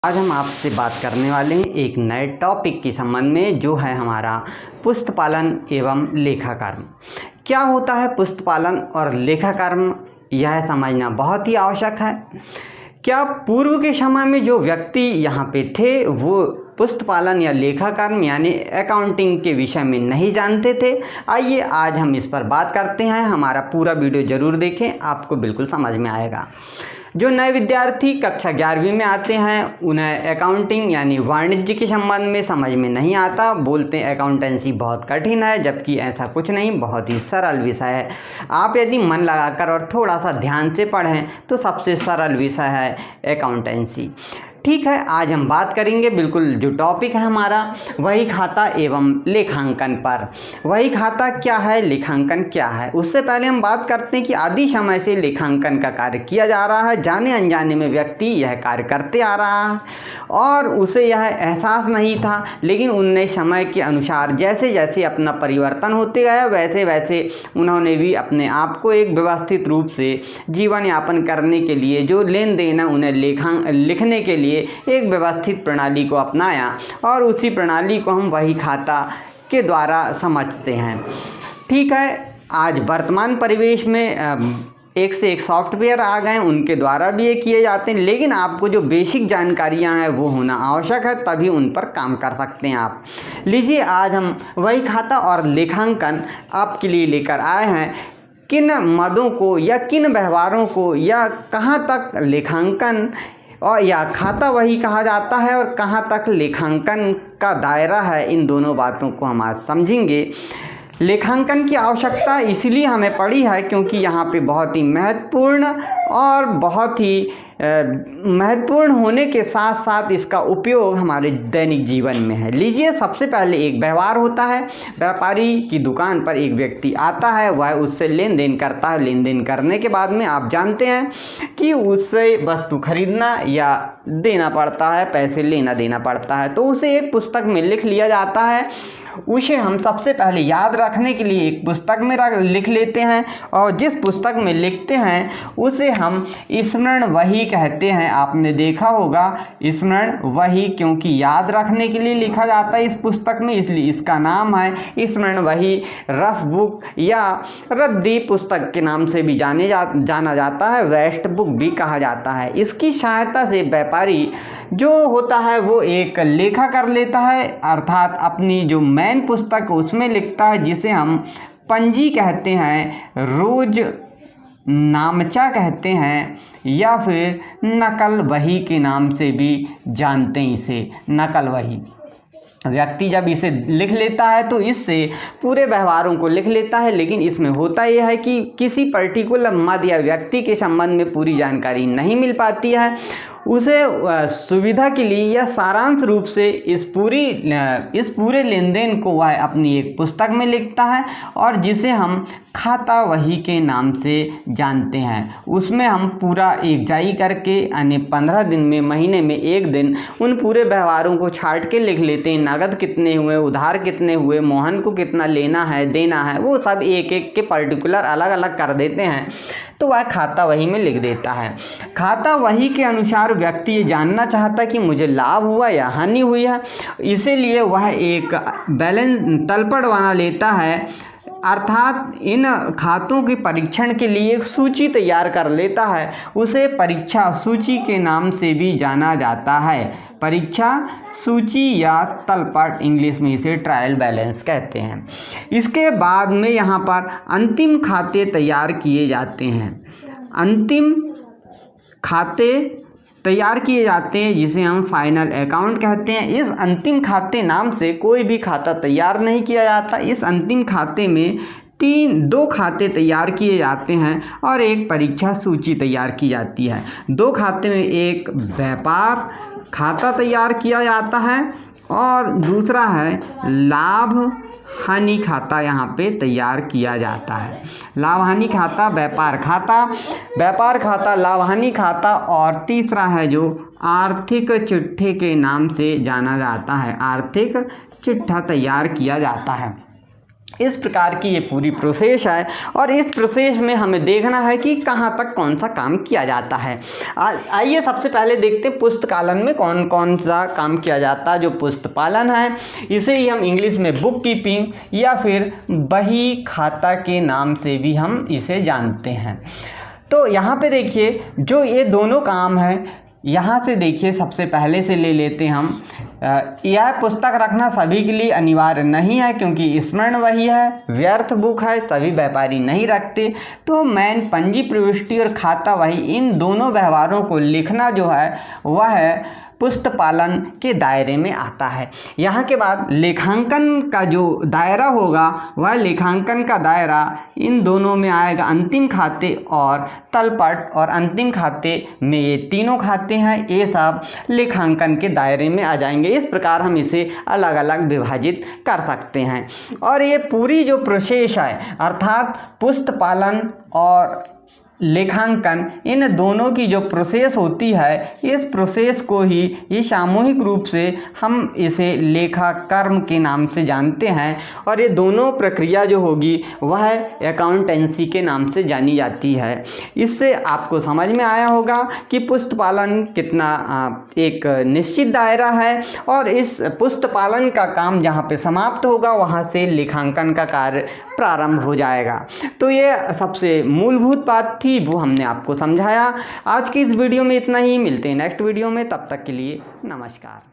आज हम आपसे बात करने वाले हैं एक नए टॉपिक के संबंध में, जो है हमारा पुस्तपालन एवं लेखाकर्म। क्या होता है पुस्तपालन और लेखाकर्म, यह समझना बहुत ही आवश्यक है। क्या पूर्व के समय में जो व्यक्ति यहाँ पे थे वो पुस्तपालन या लेखाकर्म यानी अकाउंटिंग के विषय में नहीं जानते थे? आइए आज हम इस पर बात करते हैं। हमारा पूरा वीडियो ज़रूर देखें, आपको बिल्कुल समझ में आएगा। जो नए विद्यार्थी कक्षा 11वीं में आते हैं उन्हें अकाउंटिंग यानी वाणिज्य के संबंध में समझ में नहीं आता, बोलते हैं अकाउंटेंसी बहुत कठिन है, जबकि ऐसा कुछ नहीं, बहुत ही सरल विषय है। आप यदि मन लगाकर और थोड़ा सा ध्यान से पढ़ें तो सबसे सरल विषय है अकाउंटेंसी। ठीक है, आज हम बात करेंगे बिल्कुल जो टॉपिक है हमारा वही खाता एवं लेखांकन पर। वही खाता क्या है, लेखांकन क्या है, उससे पहले हम बात करते हैं कि आदि समय से लेखांकन का कार्य किया जा रहा है। जाने अनजाने में व्यक्ति यह कार्य करते आ रहा है और उसे यह एहसास नहीं था, लेकिन उनने समय के अनुसार जैसे जैसे अपना परिवर्तन होते गया वैसे वैसे उन्होंने भी अपने आप को एक व्यवस्थित रूप से जीवन यापन करने के लिए, जो लेन देन है उन्हें लिखने के लिए एक व्यवस्थित प्रणाली को अपनाया और उसी प्रणाली को हम वही खाता के द्वारा समझते हैं। ठीक है, आज वर्तमान परिवेश में एक से एक सॉफ्टवेयर आ गए, उनके द्वारा भी ये किए जाते हैं, लेकिन आपको जो बेसिक जानकारियां हैं वो होना आवश्यक है, तभी उन पर काम कर सकते हैं आप। लीजिए, आज हम वही खाता और लेखांकन आपके लिए लेकर आए हैं। किन मदों को या किन व्यवहारों को या कहाँ तक लेखांकन और या खाता वही कहा जाता है और कहाँ तक लेखांकन का दायरा है, इन दोनों बातों को हम आज समझेंगे। लेखांकन की आवश्यकता इसलिए हमें पड़ी है क्योंकि यहाँ पे बहुत ही महत्वपूर्ण और बहुत ही महत्वपूर्ण होने के साथ साथ इसका उपयोग हमारे दैनिक जीवन में है। लीजिए, सबसे पहले एक व्यवहार होता है। व्यापारी की दुकान पर एक व्यक्ति आता है, वह उससे लेन देन करता है। लेन देन करने के बाद में आप जानते हैं कि उससे वस्तु खरीदना या देना पड़ता है, पैसे लेना देना पड़ता है, तो उसे एक पुस्तक में लिख लिया जाता है। उसे हम सबसे पहले याद रखने के लिए एक पुस्तक में लिख लेते हैं और जिस पुस्तक में लिखते हैं उसे हम स्मरण वही कहते हैं। आपने देखा होगा स्मरण वही, क्योंकि याद रखने के लिए लिखा जाता है इस पुस्तक में, इसलिए इसका नाम है स्मरण वही। रफ बुक या रद्दी पुस्तक के नाम से भी जाना जाता है, वेस्ट बुक भी कहा जाता है। इसकी सहायता से व्यापारी जो होता है वो एक लेखा कर लेता है, अर्थात अपनी जो मैन पुस्तक उसमें लिखता है, जिसे हम पंजी कहते हैं, रोज नामचा कहते हैं या फिर नकल वही के नाम से भी जानते हैं इसे, नकल वही। व्यक्ति जब इसे लिख लेता है तो इससे पूरे व्यवहारों को लिख लेता है, लेकिन इसमें होता यह है कि किसी पर्टिकुलर मद या व्यक्ति के संबंध में पूरी जानकारी नहीं मिल पाती है। उसे सुविधा के लिए या सारांश रूप से इस पूरे लेन देन को वह अपनी एक पुस्तक में लिखता है और जिसे हम खाता वही के नाम से जानते हैं। उसमें हम पूरा एक जाई करके यानी 15 दिन में, महीने में एक दिन उन पूरे व्यवहारों को छाट के लिख लेते हैं। नगद कितने हुए, उधार कितने हुए, मोहन को कितना लेना है देना है, वो सब एक एक के पर्टिकुलर अलग अलग कर देते हैं, तो वह खाता वही में लिख देता है। खाता वही के अनुसार व्यक्ति ये जानना चाहता है कि मुझे लाभ हुआ या हानि हुई है, इसीलिए वह एक बैलेंस तलपट बना लेता है, अर्थात इन खातों के परीक्षण के लिए एक सूची तैयार कर लेता है। उसे परीक्षा सूची के नाम से भी जाना जाता है। परीक्षा सूची या तलपट, इंग्लिश में इसे ट्रायल बैलेंस कहते हैं। इसके बाद में यहाँ पर अंतिम खाते तैयार किए जाते हैं। अंतिम खाते तैयार किए जाते हैं जिसे हम फाइनल अकाउंट कहते हैं। इस अंतिम खाते नाम से कोई भी खाता तैयार नहीं किया जाता। इस अंतिम खाते में दो खाते तैयार किए जाते हैं और एक परीक्षा सूची तैयार की जाती है। दो खाते में एक व्यापार खाता तैयार किया जाता है और दूसरा है लाभ हानि खाता यहाँ पे तैयार किया जाता है। लाभ हानि खाता, व्यापार खाता, लाभ हानि खाता, और तीसरा है जो आर्थिक चिट्ठे के नाम से जाना जाता है। आर्थिक चिट्ठा तैयार किया जाता है। इस प्रकार की ये पूरी प्रोसेस है और इस प्रोसेस में हमें देखना है कि कहाँ तक कौन सा काम किया जाता है। आइए सबसे पहले देखते हैं पुस्तकालन में कौन कौन सा काम किया जाता है। जो पुस्तपालन है इसे ही हम इंग्लिश में बुक कीपिंग या फिर बही खाता के नाम से भी हम इसे जानते हैं। तो यहाँ पे देखिए जो ये दोनों काम हैं, यहाँ से देखिए सबसे पहले से ले लेते हैं हम। यह पुस्तक रखना सभी के लिए अनिवार्य नहीं है क्योंकि स्मरण वही है, व्यर्थ बुक है, सभी व्यापारी नहीं रखते। तो मैन पंजी प्रविष्टि और खाता वही, इन दोनों व्यवहारों को लिखना जो है वह है पुस्तपालन के दायरे में आता है। यहाँ के बाद लेखांकन का जो दायरा होगा वह लेखांकन का दायरा इन दोनों में आएगा। अंतिम खाते और तलपट और अंतिम खाते में ये तीनों खाते हैं, ये सब लेखांकन के दायरे में आ जाएंगे। इस प्रकार हम इसे अलग अलग विभाजित कर सकते हैं। और ये पूरी जो प्रोसेस है अर्थात पुस्तपालन और लेखांकन, इन दोनों की जो प्रोसेस होती है इस प्रोसेस को ही ये सामूहिक रूप से हम इसे लेखा कर्म के नाम से जानते हैं। और ये दोनों प्रक्रिया जो होगी वह अकाउंटेंसी के नाम से जानी जाती है। इससे आपको समझ में आया होगा कि पुस्तपालन कितना एक निश्चित दायरा है और इस पुस्तपालन का काम जहाँ पे समाप्त होगा वहाँ से लेखांकन का कार्य प्रारंभ हो जाएगा। तो ये सबसे मूलभूत बात थी, वो हमने आपको समझाया। आज की इस वीडियो में इतना ही, मिलते हैं नेक्स्ट वीडियो में, तब तक के लिए नमस्कार।